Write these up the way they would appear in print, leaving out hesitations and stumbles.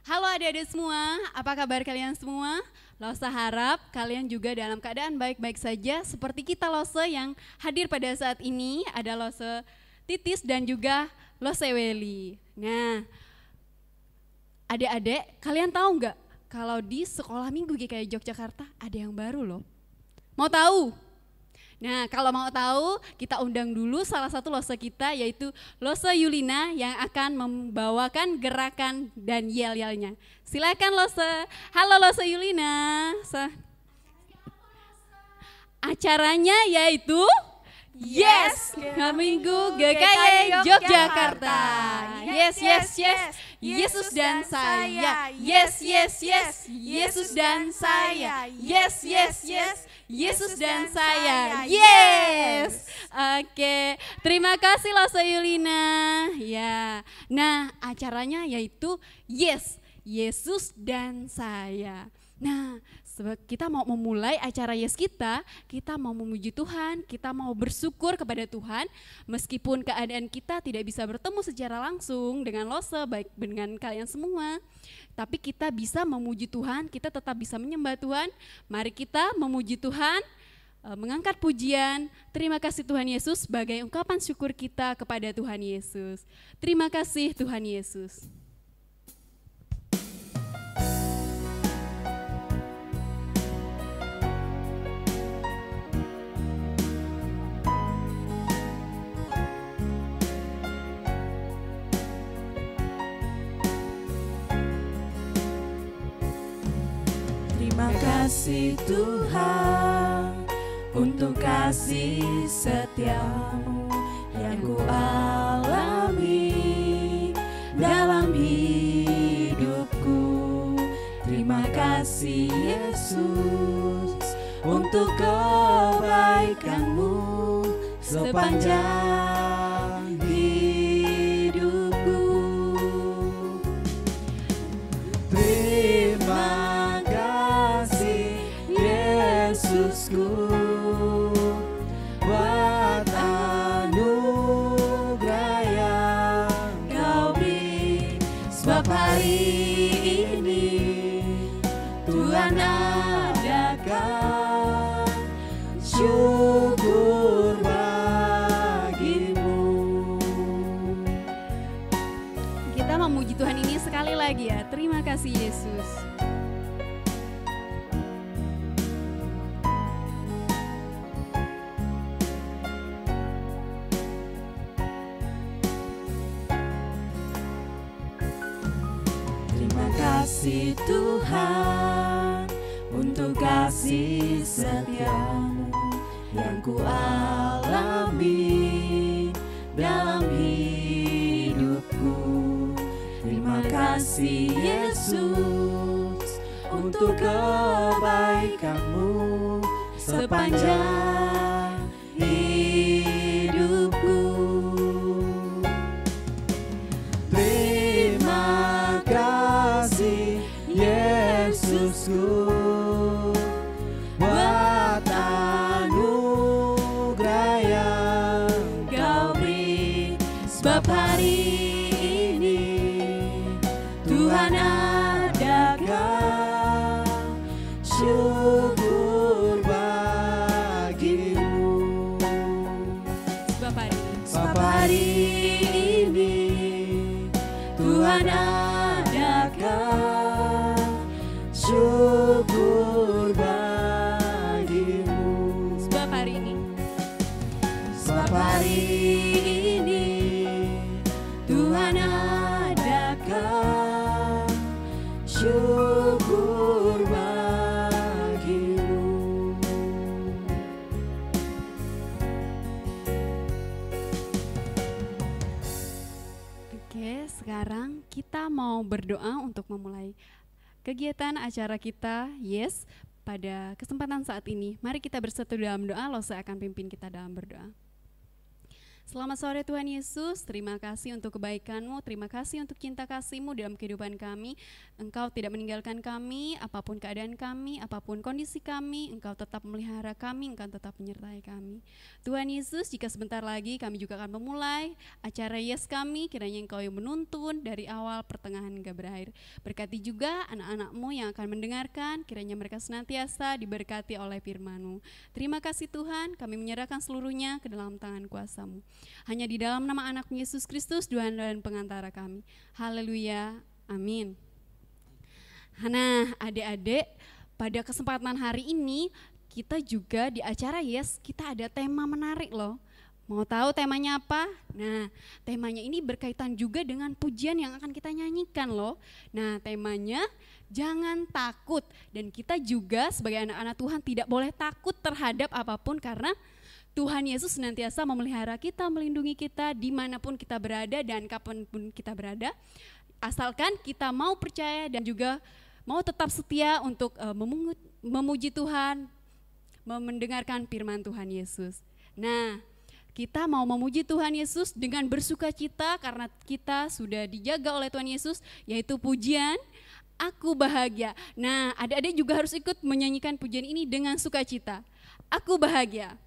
Halo adik-adik semua, apa kabar kalian semua? Lose harap kalian juga dalam keadaan baik-baik saja seperti kita Lose yang hadir pada saat ini ada Lose Titis dan juga Lose Weli. Nah, adik-adik kalian tahu nggak kalau di sekolah minggu GKI Yogyakarta ada yang baru loh? Mau tahu? Nah, kalau mau tahu, kita undang dulu salah satu Lose kita yaitu Lose Yulina yang akan membawakan gerakan dan yel-yelnya. Silakan Lose. Halo Lose Yulina. Acaranya yaitu Yes, Minggu GKI Yogyakarta. Yes, yes, yes. Yesus dan saya. Yes, yes, yes. Yesus dan saya. Yes, yes, yes. Yesus dan saya. Yes. Oke, terima kasih Lose Yulina. Ya. Nah, acaranya yaitu Yes, Yesus dan saya. Nah, kita mau memulai acara Yes kita mau memuji Tuhan, kita mau bersyukur kepada Tuhan meskipun keadaan kita tidak bisa bertemu secara langsung dengan Lose, baik dengan kalian semua. Tapi kita bisa memuji Tuhan, kita tetap bisa menyembah Tuhan. Mari kita memuji Tuhan, mengangkat pujian. Terima kasih Tuhan Yesus sebagai ungkapan syukur kita kepada Tuhan Yesus. Terima kasih Tuhan Yesus. Terima kasih Tuhan untuk kasih setiamu yang ku alami dalam hidupku. Terima kasih Yesus untuk kebaikanmu sepanjang hidupku. Terima kasih Yesusku buat anugerah yang Kau beri, sebab hari ini Tuhan adakan syukur bagimu. Kita memuji Tuhan ini sekali lagi ya. Terima kasih Yesus. Terima kasih Tuhan untuk kasih setiamu yang ku alami dalam hidupku. Terima kasih Yesus untuk kebaikanmu sepanjang hidupku. Terima kasih Yesusku buat anugerah yang Kau beri, sebab hari ini Tuhan adakan syukur bagimu. Sebab hari ini Tuhan adakan syukur bagimu. Sebab hari ini. Sebab hari ini Tuhan adakan syukur bagimu. Oke, sekarang kita mau berdoa untuk memulai kegiatan acara kita, Yes, pada kesempatan saat ini. Mari kita bersatu dalam doa, Lose akan pimpin kita dalam berdoa. Selamat sore Tuhan Yesus, terima kasih untuk kebaikan-Mu, terima kasih untuk cinta kasih-Mu dalam kehidupan kami. Engkau tidak meninggalkan kami, apapun keadaan kami, apapun kondisi kami, Engkau tetap memelihara kami, Engkau tetap menyertai kami. Tuhan Yesus, jika sebentar lagi kami juga akan memulai acara Yes kami, kiranya Engkau yang menuntun dari awal, pertengahan hingga berakhir. Berkati juga anak-anak-Mu yang akan mendengarkan, kiranya mereka senantiasa diberkati oleh firman-Mu. Terima kasih Tuhan, kami menyerahkan seluruhnya ke dalam tangan kuasa-Mu. Hanya di dalam nama anak Yesus Kristus, Tuhan dan pengantara kami. Haleluya, amin. Nah, adik-adik, pada kesempatan hari ini kita juga di acara Yes, kita ada tema menarik loh. Mau tahu temanya apa? Nah, temanya ini berkaitan juga dengan pujian yang akan kita nyanyikan loh. Nah, temanya jangan takut. Dan kita juga sebagai anak-anak Tuhan tidak boleh takut terhadap apapun, karena Tuhan Yesus senantiasa memelihara kita, melindungi kita dimanapun kita berada dan kapanpun kita berada. Asalkan kita mau percaya dan juga mau tetap setia untuk memuji Tuhan, mendengarkan firman Tuhan Yesus. Nah, kita mau memuji Tuhan Yesus dengan bersuka cita karena kita sudah dijaga oleh Tuhan Yesus, yaitu pujian Aku Bahagia. Nah, adik-adik juga harus ikut menyanyikan pujian ini dengan sukacita. Aku bahagia.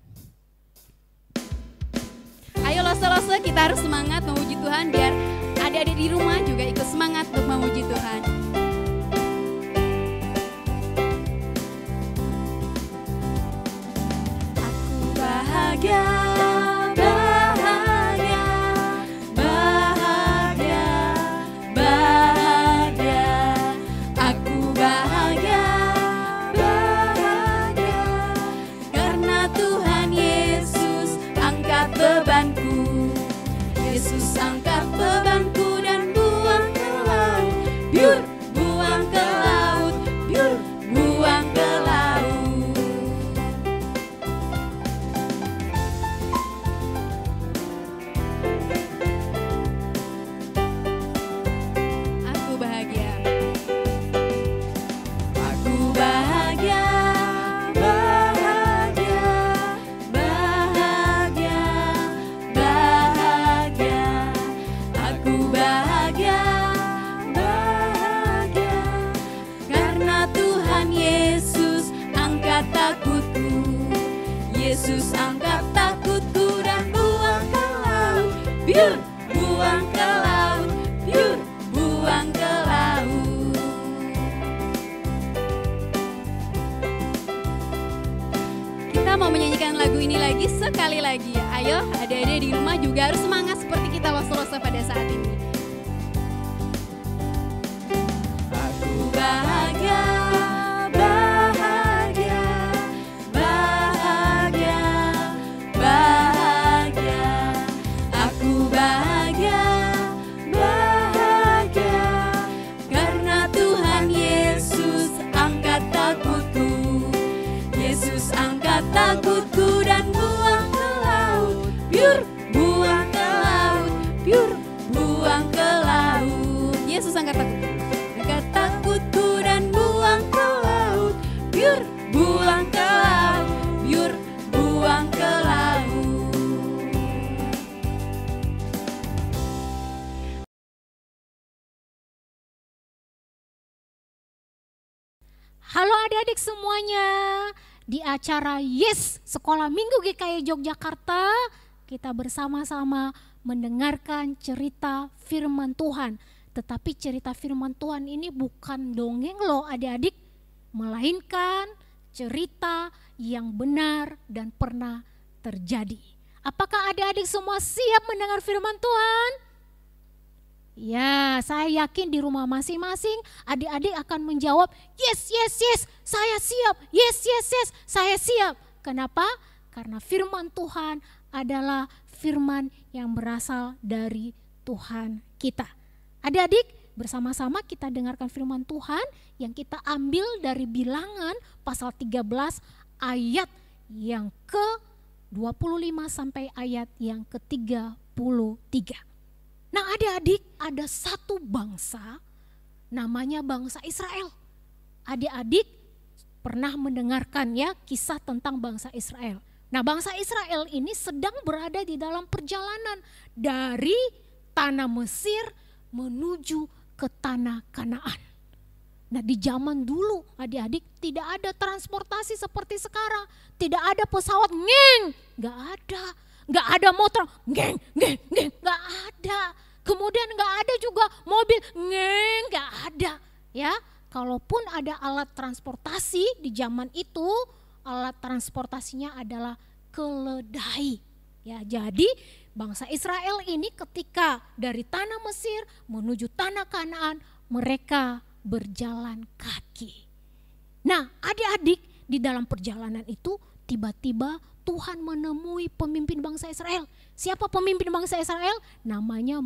Ayo lose-lose, kita harus semangat memuji Tuhan biar adik-adik di rumah juga ikut semangat untuk memuji Tuhan. Aku bahagia, bahagia, bahagia, bahagia. Aku bahagia, bahagia, karena Tuhan Yesus angkat bebanku. Yesus angkat bebanku dan buang ke laut, biur, buang ke laut, biur, buang ke laut. Aku bahagia. Aku bahagia, bahagia, bahagia, bahagia. Aku bahagia, bahagia, karena Tuhan Yesus angkat takutku. Yesus angkat takutku dan buang ke laut, biur, buang ke laut, biur, buang ke laut. Kita mau menyanyikan lagu ini lagi sekali lagi ya. Ayo adik-adik di rumah juga harus semangat seperti kita lose-lose pada saat ini. Aku bahagia, bahagia, bahagia, bahagia. Aku bahagia, bahagia, karena Tuhan Yesus angkat takutku. Yesus angkat takutku dan buang ke laut, biur, buang ke laut, biur, buang ke laut. Yesus angkat takut. Angkat takutku dan buang ke laut, biur, buang ke laut, biur, buang ke laut. Halo adik-adik semuanya, di acara Yes Sekolah Minggu GKI Yogyakarta, kita bersama-sama mendengarkan cerita firman Tuhan. Tetapi cerita firman Tuhan ini bukan dongeng loh adik-adik, melainkan cerita yang benar dan pernah terjadi. Apakah adik-adik semua siap mendengar firman Tuhan? Ya, saya yakin di rumah masing-masing adik-adik akan menjawab, yes, yes, yes, saya siap, yes, yes, yes, saya siap. Kenapa? Karena firman Tuhan adalah firman yang berasal dari Tuhan kita. Adik-adik, bersama-sama kita dengarkan firman Tuhan yang kita ambil dari Bilangan pasal 13 ayat yang ke-25 sampai ayat yang ke-33. Nah adik-adik, ada satu bangsa namanya bangsa Israel. Adik-adik pernah mendengarkan ya kisah tentang bangsa Israel. Nah, bangsa Israel ini sedang berada di dalam perjalanan dari tanah Mesir menuju ke tanah Kanaan. Nah, di zaman dulu adik-adik tidak ada transportasi seperti sekarang. Tidak ada pesawat ngeng, gak ada. Gak ada motor ngeng, ngeng, ngeng, gak ada. Kemudian gak ada juga mobil ngeng, gak ada. Ya, kalaupun ada alat transportasi di zaman itu, alat transportasinya adalah keledai. Ya, jadi bangsa Israel ini ketika dari tanah Mesir menuju tanah Kanaan, mereka berjalan kaki. Nah, adik-adik, di dalam perjalanan itu tiba-tiba Tuhan menemui pemimpin bangsa Israel. Siapa pemimpin bangsa Israel? Namanya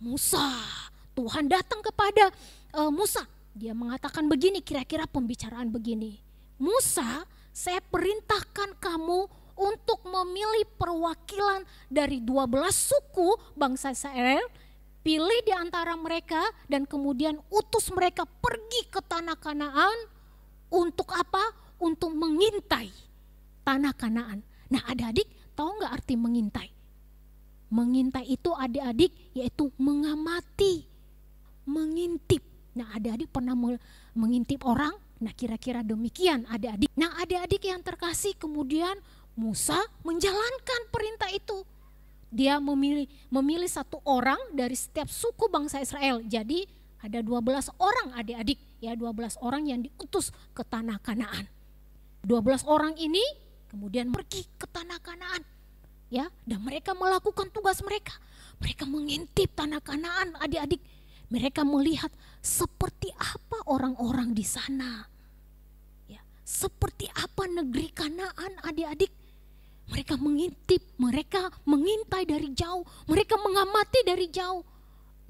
Musa. Tuhan datang kepada Musa. Dia mengatakan begini, kira-kira pembicaraan begini. Musa, saya perintahkan kamu untuk memilih perwakilan dari 12 suku bangsa Israel, pilih di antara mereka dan kemudian utus mereka pergi ke tanah Kanaan. Untuk apa? Untuk mengintai tanah Kanaan. Nah, adik-adik tahu nggak arti mengintai? Mengintai itu adik-adik yaitu mengamati, mengintip. Nah, adik-adik pernah mengintip orang? Nah, kira-kira demikian adik-adik. Nah, adik-adik yang terkasih, kemudian Musa menjalankan perintah itu. Dia memilih satu orang dari setiap suku bangsa Israel. Jadi ada 12 orang adik-adik, ya 12 orang yang diutus ke tanah Kanaan. 12 orang ini kemudian pergi ke tanah Kanaan. Ya, dan mereka melakukan tugas mereka. Mereka mengintip tanah Kanaan, adik-adik. Mereka melihat seperti apa orang-orang di sana. Ya, seperti apa negeri Kanaan, adik-adik. Mereka mengintip, mereka mengintai dari jauh, mereka mengamati dari jauh.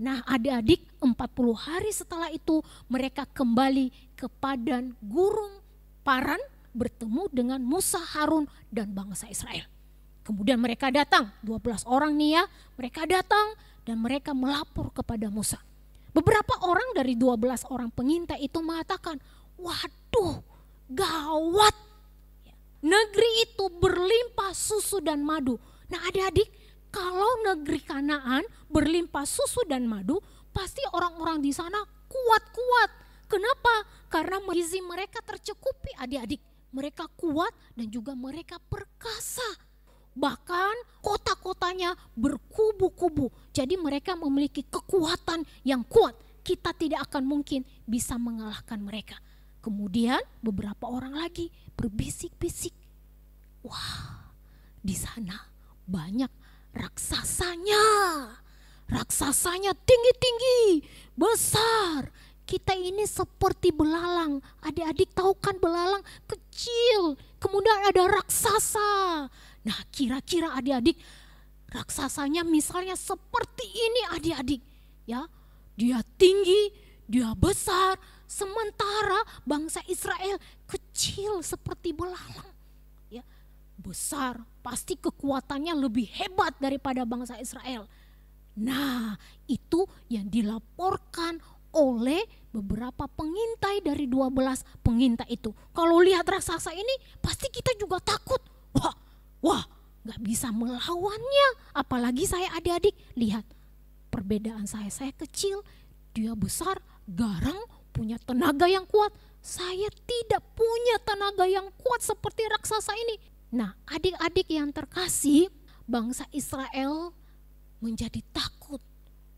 Nah, adik-adik, 40 hari setelah itu mereka kembali ke padang gurun Paran bertemu dengan Musa, Harun dan bangsa Israel. Kemudian mereka datang, 12 orang nih ya, mereka datang dan mereka melapor kepada Musa. Beberapa orang dari 12 orang pengintai itu mengatakan, waduh, gawat. Negeri itu berlimpah susu dan madu. Nah, adik-adik, kalau negeri Kanaan berlimpah susu dan madu, pasti orang-orang di sana kuat-kuat. Kenapa? Karena gizi mereka tercukupi, adik-adik. Mereka kuat dan juga mereka perkasa. Bahkan kota-kotanya berkubu-kubu. Jadi mereka memiliki kekuatan yang kuat. Kita tidak akan mungkin bisa mengalahkan mereka. Kemudian beberapa orang lagi berbisik-bisik. Wah, di sana banyak raksasanya. Raksasanya tinggi-tinggi, besar. Kita ini seperti belalang. Adik-adik tahu kan belalang kecil. Kemudian ada raksasa. Nah, kira-kira adik-adik raksasanya misalnya seperti ini adik-adik. Ya, dia tinggi, dia besar. Sementara bangsa Israel kecil seperti belalang. Ya, besar, pasti kekuatannya lebih hebat daripada bangsa Israel. Nah, itu yang dilaporkan oleh beberapa pengintai dari 12 pengintai itu. Kalau lihat raksasa ini pasti kita juga takut. Wah, gak bisa melawannya. Apalagi saya adik-adik, lihat perbedaan saya kecil, dia besar, garang, punya tenaga yang kuat. Saya tidak punya tenaga yang kuat seperti raksasa ini. Nah, adik-adik yang terkasih, bangsa Israel menjadi takut.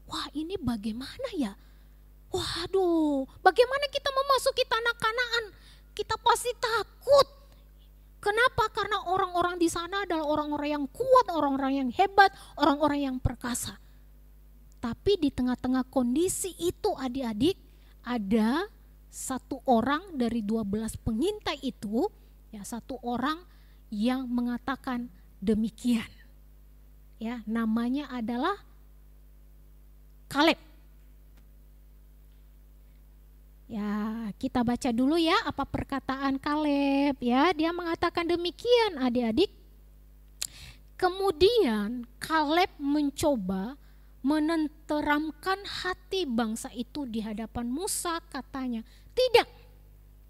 Wah, ini bagaimana ya? Waduh, bagaimana kita memasuki tanah Kanaan? Kita pasti takut. Kenapa? Karena orang-orang di sana adalah orang-orang yang kuat, orang-orang yang hebat, orang-orang yang perkasa. Tapi di tengah-tengah kondisi itu adik-adik, ada satu orang dari 12 pengintai itu, ya satu orang yang mengatakan demikian. Ya, namanya adalah Kaleb. Ya, kita baca dulu ya apa perkataan Kaleb ya. Dia mengatakan demikian adik-adik. Kemudian Kaleb mencoba menenteramkan hati bangsa itu di hadapan Musa, katanya, "Tidak,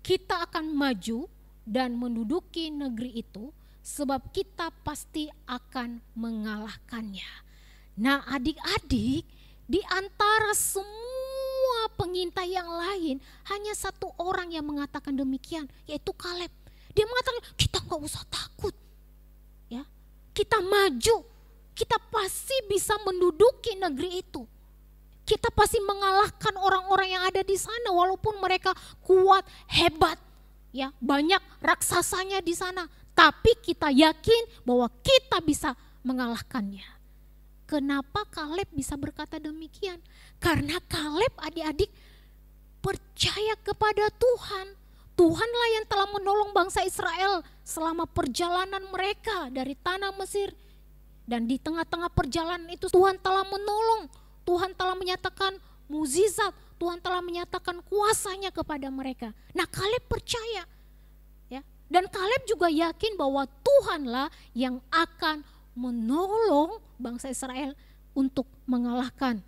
kita akan maju dan menduduki negeri itu sebab kita pasti akan mengalahkannya. Nah adik-adik, di antara semua pengintai yang lain, hanya satu orang yang mengatakan demikian, yaitu Kaleb. Dia mengatakan kita gak usah takut, ya, kita maju, kita pasti bisa menduduki negeri itu. Kita pasti mengalahkan orang-orang yang ada di sana walaupun mereka kuat, hebat, ya, banyak raksasanya di sana. Tapi kita yakin bahwa kita bisa mengalahkannya. Kenapa Kaleb bisa berkata demikian? Karena Kaleb adik-adik percaya kepada Tuhan. Tuhanlah yang telah menolong bangsa Israel selama perjalanan mereka dari tanah Mesir. Dan di tengah-tengah perjalanan itu Tuhan telah menolong. Tuhan telah menyatakan mukjizat, Tuhan telah menyatakan kuasanya kepada mereka. Nah Kaleb percaya, ya, dan Kaleb juga yakin bahwa Tuhanlah yang akan menolong bangsa Israel untuk mengalahkan,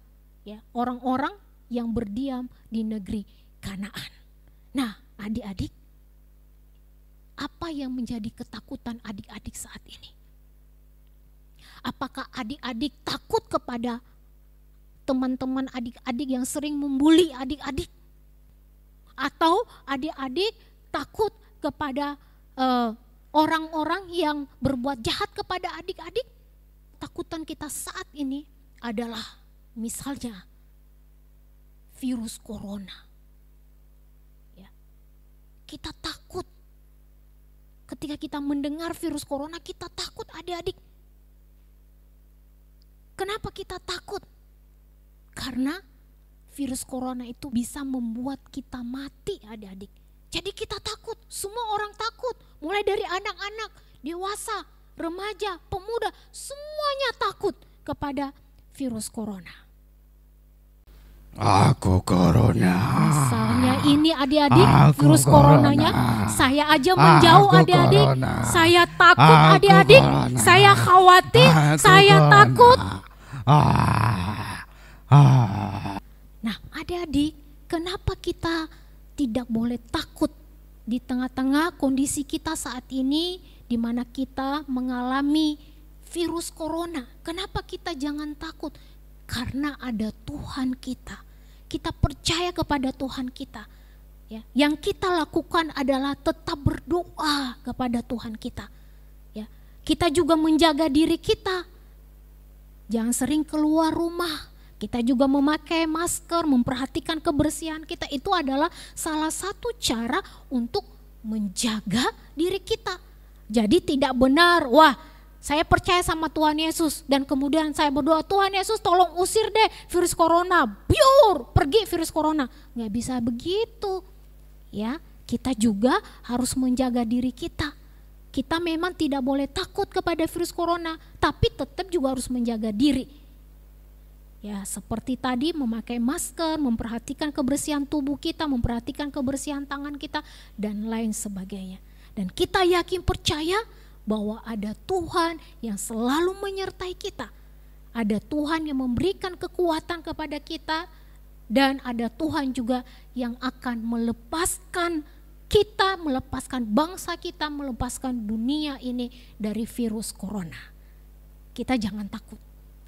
ya, orang-orang yang berdiam di negeri Kanaan. Nah adik-adik, apa yang menjadi ketakutan adik-adik saat ini? Apakah adik-adik takut kepada teman-teman adik-adik yang sering membuli adik-adik? Atau adik-adik takut kepada orang-orang yang berbuat jahat kepada adik-adik? Takutan kita saat ini adalah misalnya virus corona. Ya. Kita takut. Ketika kita mendengar virus corona, kita takut adik-adik. Kenapa kita takut? Karena virus corona itu bisa membuat kita mati adik-adik. Jadi kita takut, semua orang takut. Mulai dari anak-anak, dewasa, remaja, pemuda, semuanya takut kepada virus corona. Aku corona. Misalnya ini adik-adik, virus coronanya, saya aja menjauh adik-adik. Saya takut adik-adik, saya khawatir, saya takut. Nah adik-adik, kenapa kita tidak boleh takut di tengah-tengah kondisi kita saat ini di mana kita mengalami virus corona? Kenapa kita jangan takut? Karena ada Tuhan kita. Kita percaya kepada Tuhan kita. Ya, yang kita lakukan adalah tetap berdoa kepada Tuhan kita. Ya, kita juga menjaga diri kita. Jangan sering keluar rumah. Kita juga memakai masker, memperhatikan kebersihan kita. Itu adalah salah satu cara untuk menjaga diri kita. Jadi tidak benar, wah saya percaya sama Tuhan Yesus dan kemudian saya berdoa, Tuhan Yesus tolong usir deh virus corona, biur pergi virus corona. Nggak bisa begitu, ya. Kita juga harus menjaga diri kita. Kita memang tidak boleh takut kepada virus corona, tapi tetap juga harus menjaga diri. Ya, seperti tadi memakai masker, memperhatikan kebersihan tubuh kita, memperhatikan kebersihan tangan kita, dan lain sebagainya. Dan kita yakin percaya bahwa ada Tuhan yang selalu menyertai kita. Ada Tuhan yang memberikan kekuatan kepada kita, dan ada Tuhan juga yang akan melepaskan kita, melepaskan bangsa kita, melepaskan dunia ini dari virus corona. Kita jangan takut.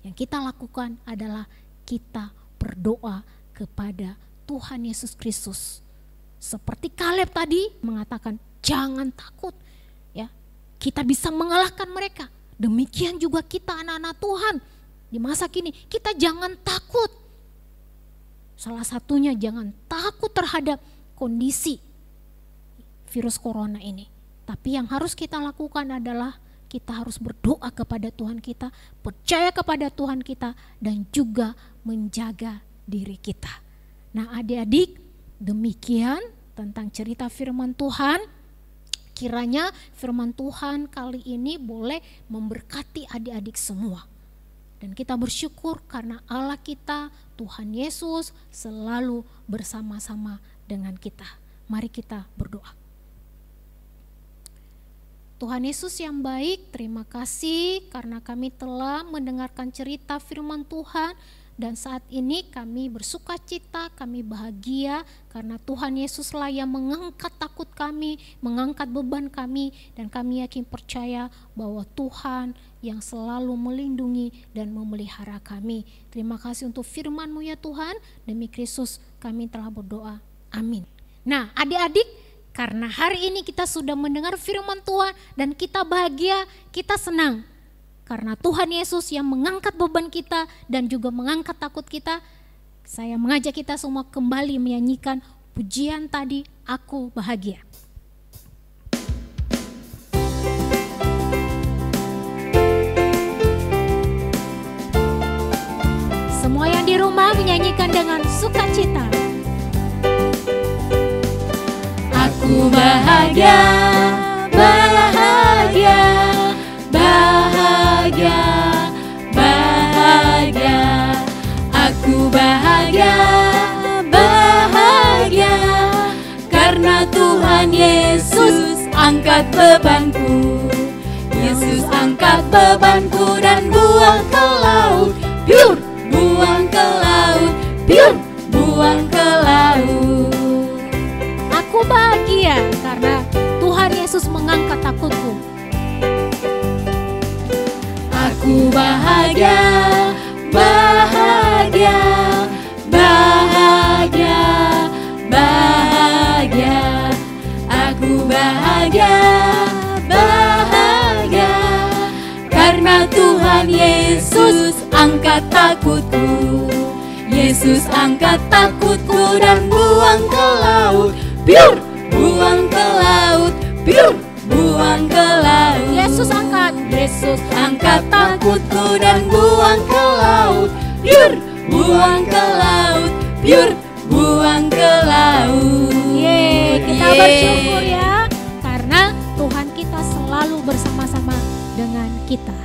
Yang kita lakukan adalah kita berdoa kepada Tuhan Yesus Kristus. Seperti Kaleb tadi mengatakan, jangan takut. Ya, kita bisa mengalahkan mereka. Demikian juga kita anak-anak Tuhan. Di masa kini kita jangan takut. Salah satunya jangan takut terhadap kondisi virus corona ini. Tapi yang harus kita lakukan adalah kita harus berdoa kepada Tuhan kita, percaya kepada Tuhan kita, dan juga menjaga diri kita. Nah adik-adik, demikian tentang cerita firman Tuhan. Kiranya firman Tuhan kali ini boleh memberkati adik-adik semua. Dan kita bersyukur karena Allah kita, Tuhan Yesus, selalu bersama-sama dengan kita. Mari kita berdoa. Tuhan Yesus yang baik, terima kasih karena kami telah mendengarkan cerita firman Tuhan Dan saat ini kami bersuka cita, kami bahagia karena Tuhan Yesuslah yang mengangkat takut kami, mengangkat beban kami, dan kami yakin percaya bahwa Tuhan yang selalu melindungi dan memelihara kami. Terima kasih untuk firman-Mu ya Tuhan, demi Kristus kami telah berdoa. Amin. Nah, adik-adik, karena hari ini kita sudah mendengar firman Tuhan dan kita bahagia, kita senang. Karena Tuhan Yesus yang mengangkat beban kita dan juga mengangkat takut kita, saya mengajak kita semua kembali menyanyikan pujian tadi, Aku Bahagia. Semua yang di rumah menyanyikan dengan sukacita. Aku bahagia, bahagia, bahagia, bahagia. Aku bahagia, bahagia, karena Tuhan Yesus angkat bebanku. Yesus angkat bebanku dan buang ke laut, biur, buang ke laut, biur, buang ke laut. Aku bahagia karena Tuhan Yesus mengangkat takutku. Aku bahagia, bahagia, bahagia, bahagia. Aku bahagia, bahagia, karena Tuhan Yesus angkat takutku. Yesus angkat takutku dan buang ke laut, biur, buang ke laut, biur, buang ke laut. Yesus angkat takutku dan buang ke laut, biur, buang ke laut, biur, buang ke laut. Kita bersyukur ya, karena Tuhan kita selalu bersama-sama dengan kita.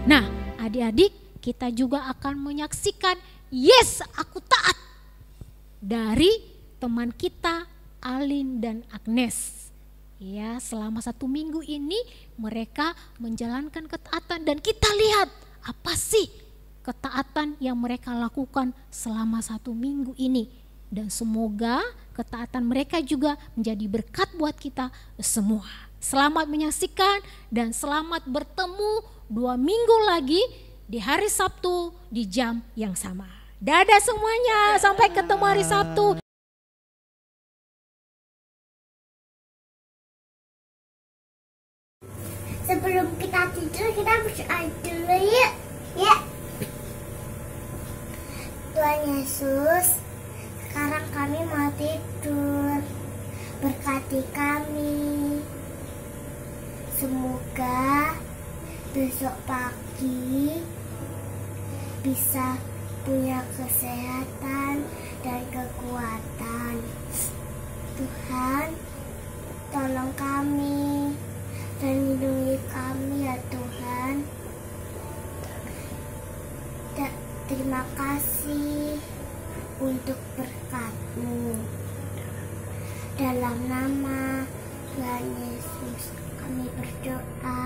Nah, adik-adik, kita juga akan menyaksikan Yes, Aku Taat dari teman kita Alin dan Agnes. Ya, selama 1 minggu ini mereka menjalankan ketaatan dan kita lihat apa sih ketaatan yang mereka lakukan selama 1 minggu ini. Dan semoga ketaatan mereka juga menjadi berkat buat kita semua. Selamat menyaksikan dan selamat bertemu 2 minggu lagi di hari Sabtu di jam yang sama. Dadah semuanya, sampai ketemu hari Sabtu. Sebelum kita tidur, kita berdoa dulu yuk. Ya. Tuhan Yesus, sekarang kami mau tidur. Berkati kami. Semoga besok pagi bisa punya kesehatan dan kekuatan. Tuhan, tolong kami dan lindungi kami ya Tuhan. Terima kasih untuk berkat-Mu. Dalam nama Tuhan Yesus kami berdoa.